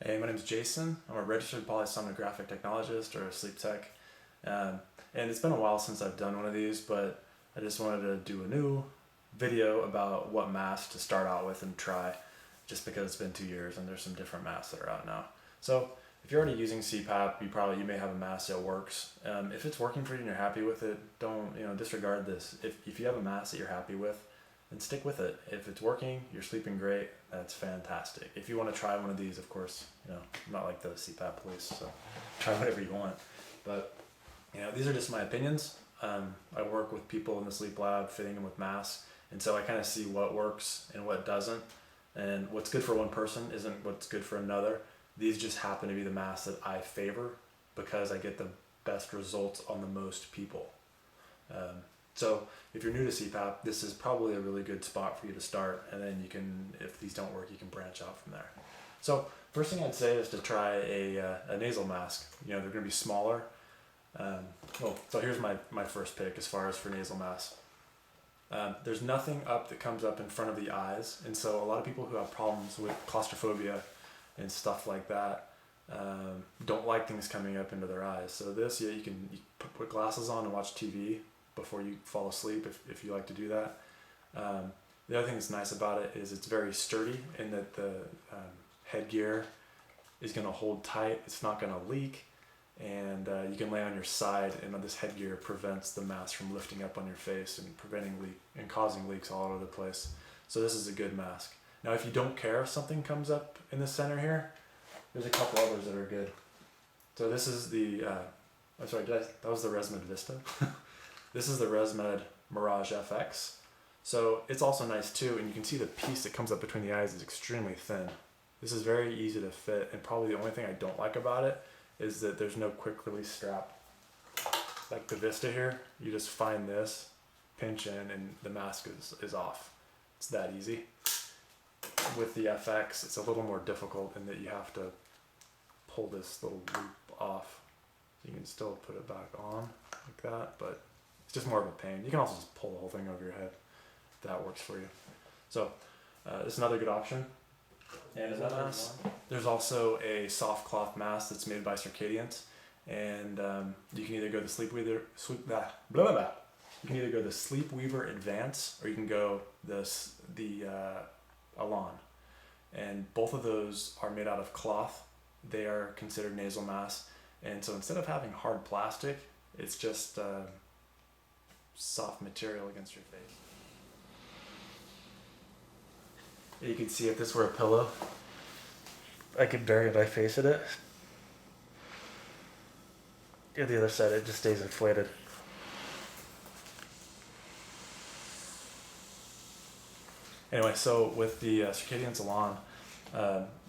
Hey, my name is Jason. I'm a registered polysomnographic technologist or a sleep tech. And it's been a while since I've done one of these, but I just wanted to do a new video about what mask to start out with and try, just because it's been 2 years and there's some different masks that are out now. So if you're already using CPAP, you may have a mask that works. If it's working for you and you're happy with it, don't disregard this. If you have a mask that you're happy with, then stick with it. If it's working, you're sleeping great, that's fantastic. If you want to try one of these, of course, I'm not like the CPAP police, so try whatever you want. But these are just my opinions. I work with people in the sleep lab, fitting them with masks, and so I kind of see what works and what doesn't. And what's good for one person isn't what's good for another. These just happen to be the masks that I favor because I get the best results on the most people. So if you're new to CPAP, this is probably a really good spot for you to start, and then you can, if these don't work, you can branch out from there. So first thing I'd say is to try a nasal mask. They're going to be smaller. So here's my first pick as far as for nasal masks. There's nothing up that comes up in front of the eyes, and so a lot of people who have problems with claustrophobia and stuff like that don't like things coming up into their eyes. So this, you put glasses on and watch TV before you fall asleep if you like to do that. The other thing that's nice about it is it's very sturdy in that the headgear is going to hold tight. It's not going to leak, and you can lay on your side, and this headgear prevents the mask from lifting up on your face and preventing leak and causing leaks all over the place. So this is a good mask. Now if you don't care if something comes up in the center here, there's a couple others that are good. So this is the that was the ResMed Vista. This is the ResMed Mirage FX. So it's also nice too, and you can see the piece that comes up between the eyes is extremely thin. This is very easy to fit, and probably the only thing I don't like about it is that there's no quick release strap. Like the Vista here, you just find this, pinch in, and the mask is off. It's that easy. With the FX, it's a little more difficult in that you have to pull this little loop off. You can still put it back on like that, but it's just more of a pain. You can also just pull the whole thing over your head if that works for you. So it's another good option. And there's also a soft cloth mask that's made by Circadians, and you can either go the SleepWeaver You can either go the SleepWeaver Advance, or you can go the Elan, and both of those are made out of cloth. They are considered nasal masks, and so instead of having hard plastic, it's just soft material against your face. You can see if this were a pillow, I could bury my face in it. Yeah, the other side, it just stays inflated. Anyway, so with the Circadians Elan,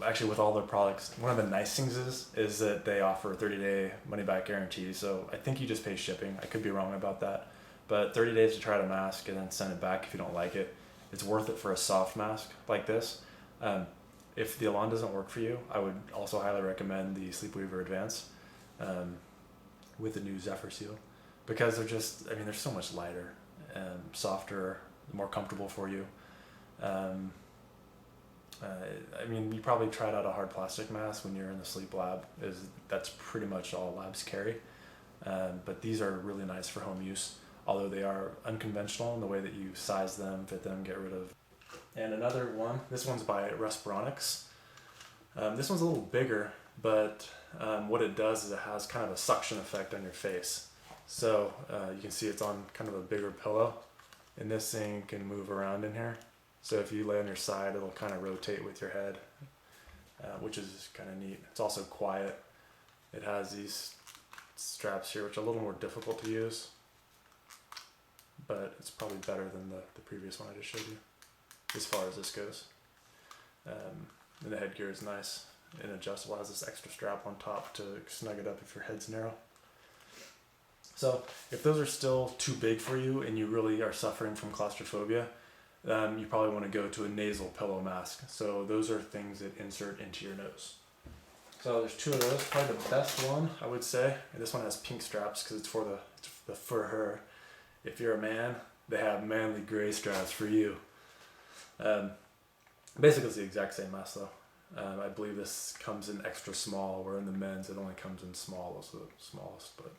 actually with all their products, one of the nice things is that they offer a 30-day money-back guarantee. So I think you just pay shipping. I could be wrong about that. But 30 days to try the mask and then send it back if you don't like it. It's worth it for a soft mask like this. If the Elan doesn't work for you, I would also highly recommend the SleepWeaver Advance with the new Zephyr Seal, because they're so much lighter, softer, more comfortable for you. You probably tried out a hard plastic mask when you're in the sleep lab. That's pretty much all labs carry. But these are really nice for home use, although they are unconventional in the way that you size them, fit them, get rid of. And another one, this one's by Respironics. This one's a little bigger, but what it does is it has kind of a suction effect on your face. So you can see it's on kind of a bigger pillow, and this thing can move around in here. So if you lay on your side, it'll kind of rotate with your head, which is kind of neat. It's also quiet. It has these straps here, which are a little more difficult to use, but it's probably better than the previous one I just showed you, as far as this goes. And the headgear is nice and adjustable. It has this extra strap on top to snug it up if your head's narrow. So if those are still too big for you and you really are suffering from claustrophobia, you probably want to go to a nasal pillow mask. So those are things that insert into your nose. So there's two of those. Probably the best one, I would say, and this one has pink straps because it's for her. If you're a man, they have manly gray straps for you. Basically, it's the exact same mask though. I believe this comes in extra small, where in the men's it only comes in small, also the smallest, but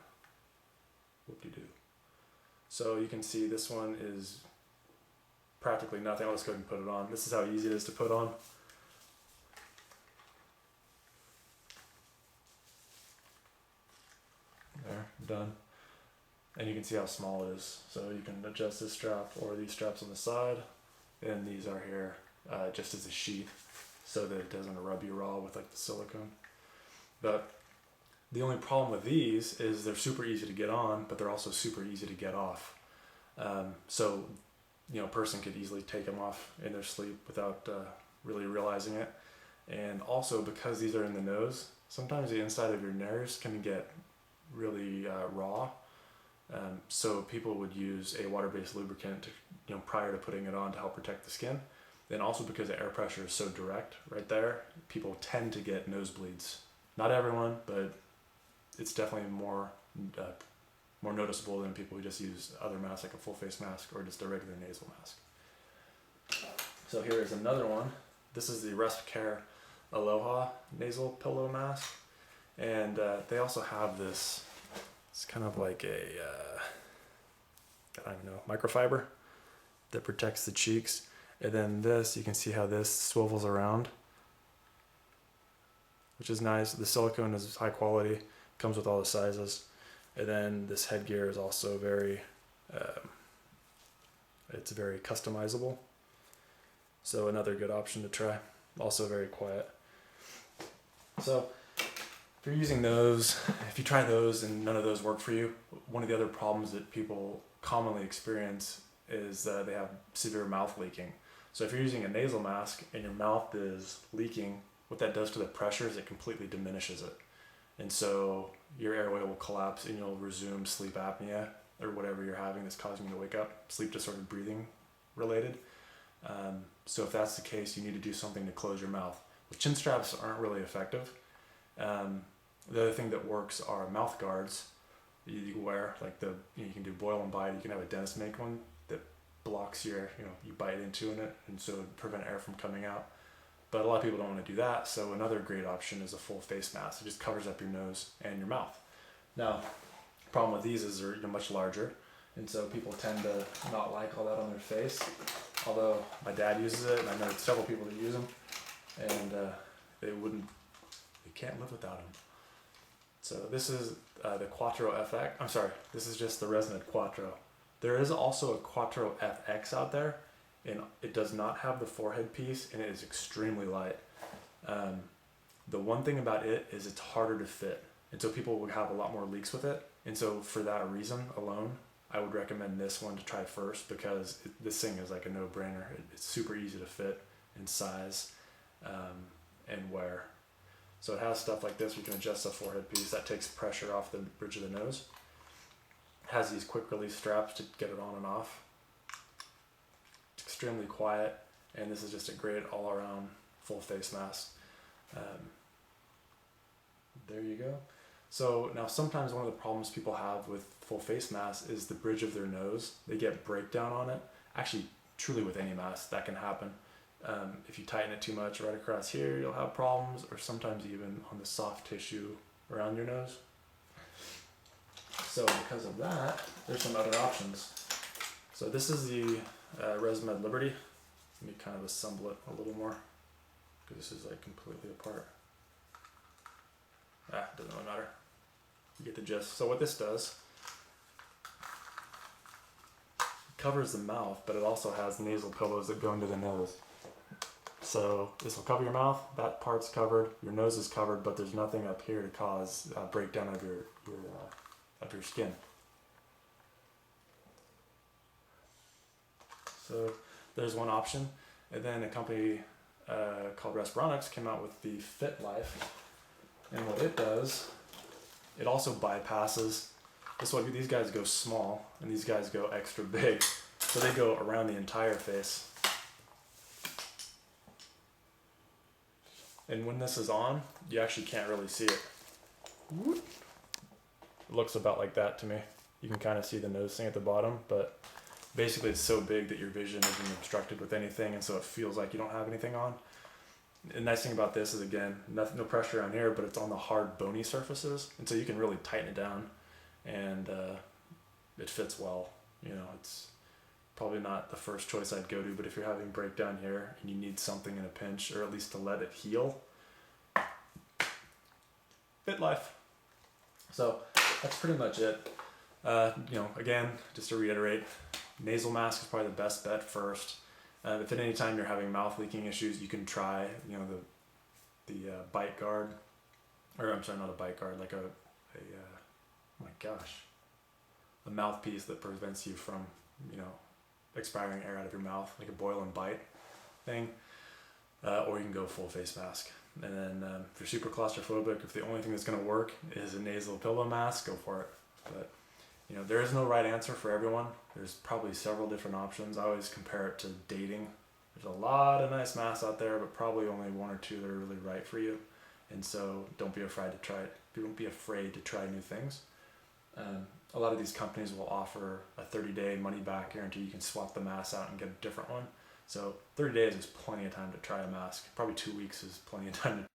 whoop-de-doo. So you can see this one is practically nothing. I'll just go ahead and put it on. This is how easy it is to put on. There, done. And you can see how small it is. So you can adjust this strap or these straps on the side, and these are here just as a sheath, so that it doesn't rub you raw with like the silicone. But the only problem with these is they're super easy to get on, but they're also super easy to get off. So, you know, a person could easily take them off in their sleep without really realizing it. And also, because these are in the nose, sometimes the inside of your nose can get really raw. So people would use a water-based lubricant, prior to putting it on to help protect the skin. Then also because the air pressure is so direct right there, people tend to get nosebleeds. Not everyone, but it's definitely more noticeable than people who just use other masks like a full face mask or just a regular nasal mask. So here is another one. This is the RespCare Aloha nasal pillow mask, and they also have this. It's kind of like a I don't know, microfiber that protects the cheeks. And then this, you can see how this swivels around, which is nice. The silicone is high quality, comes with all the sizes. And then this headgear is also very, it's very customizable. So another good option to try. Also very quiet. So if you're using those, if you try those and none of those work for you, one of the other problems that people commonly experience is they have severe mouth leaking. So if you're using a nasal mask and your mouth is leaking, what that does to the pressure is it completely diminishes it. And so your airway will collapse and you'll resume sleep apnea or whatever you're having that's causing you to wake up, sleep disordered breathing related. So if that's the case, you need to do something to close your mouth. Well, chin straps aren't really effective. The other thing that works are mouth guards you can wear, like you can do boil and bite. You can have a dentist make one that blocks your air, you bite into it, and so prevent air from coming out. But a lot of people don't want to do that, so another great option is a full face mask. It just covers up your nose and your mouth. Now, the problem with these is they're much larger, and so people tend to not like all that on their face. Although my dad uses it, and I know several people that use them, and they can't live without them. So this is the Quattro FX. I'm sorry, this is just the Resonant Quattro. There is also a Quattro FX out there, and it does not have the forehead piece, and it is extremely light. The one thing about it is it's harder to fit, and so people will have a lot more leaks with it. And so for that reason alone, I would recommend this one to try first, because this thing is like a no-brainer. It's super easy to fit in size and wear. So it has stuff like this. You can adjust the forehead piece. That takes pressure off the bridge of the nose. It has these quick release straps to get it on and off. It's extremely quiet, and this is just a great all-around full face mask. There you go. So now sometimes one of the problems people have with full face masks is the bridge of their nose. They get breakdown on it. Actually, truly with any mask, that can happen. If you tighten it too much right across here, you'll have problems, or sometimes even on the soft tissue around your nose. So because of that, there's some other options. So this is the ResMed Liberty. Let me kind of assemble it a little more, because this is like completely apart. Doesn't really matter. You get the gist. So what this does, it covers the mouth, but it also has nasal pillows that go into the nose. So this will cover your mouth, that part's covered, your nose is covered, but there's nothing up here to cause breakdown of your skin. So there's one option, and then a company called Respironics came out with the FitLife, and what it does, it also bypasses. These guys go small, and these guys go extra big, so they go around the entire face. And when this is on, you actually can't really see it. It looks about like that to me. You can kind of see the nose thing at the bottom, but basically it's so big that your vision isn't obstructed with anything, and so it feels like you don't have anything on. The nice thing about this is, again, no pressure on here, but it's on the hard bony surfaces, and so you can really tighten it down, and it fits well. It's probably not the first choice I'd go to, but if you're having breakdown here and you need something in a pinch, or at least to let it heal, FitLife. So that's pretty much it. Again, just to reiterate, nasal mask is probably the best bet first. If at any time you're having mouth leaking issues, you can try, the bite guard, or I'm sorry, not a bite guard, like a mouthpiece that prevents you from, expiring air out of your mouth, like a boil and bite thing. Or you can go full face mask. And then if you're super claustrophobic, if the only thing that's going to work is a nasal pillow mask, go for it. But there is no right answer for everyone. There's probably several different options. I always compare it to dating. There's a lot of nice masks out there, but probably only one or two that are really right for you. And so don't be afraid to try it. Don't be afraid to try new things. A lot of these companies will offer a 30-day money-back guarantee. You can swap the mask out and get a different one. So 30 days is plenty of time to try a mask. Probably 2 weeks is plenty of time to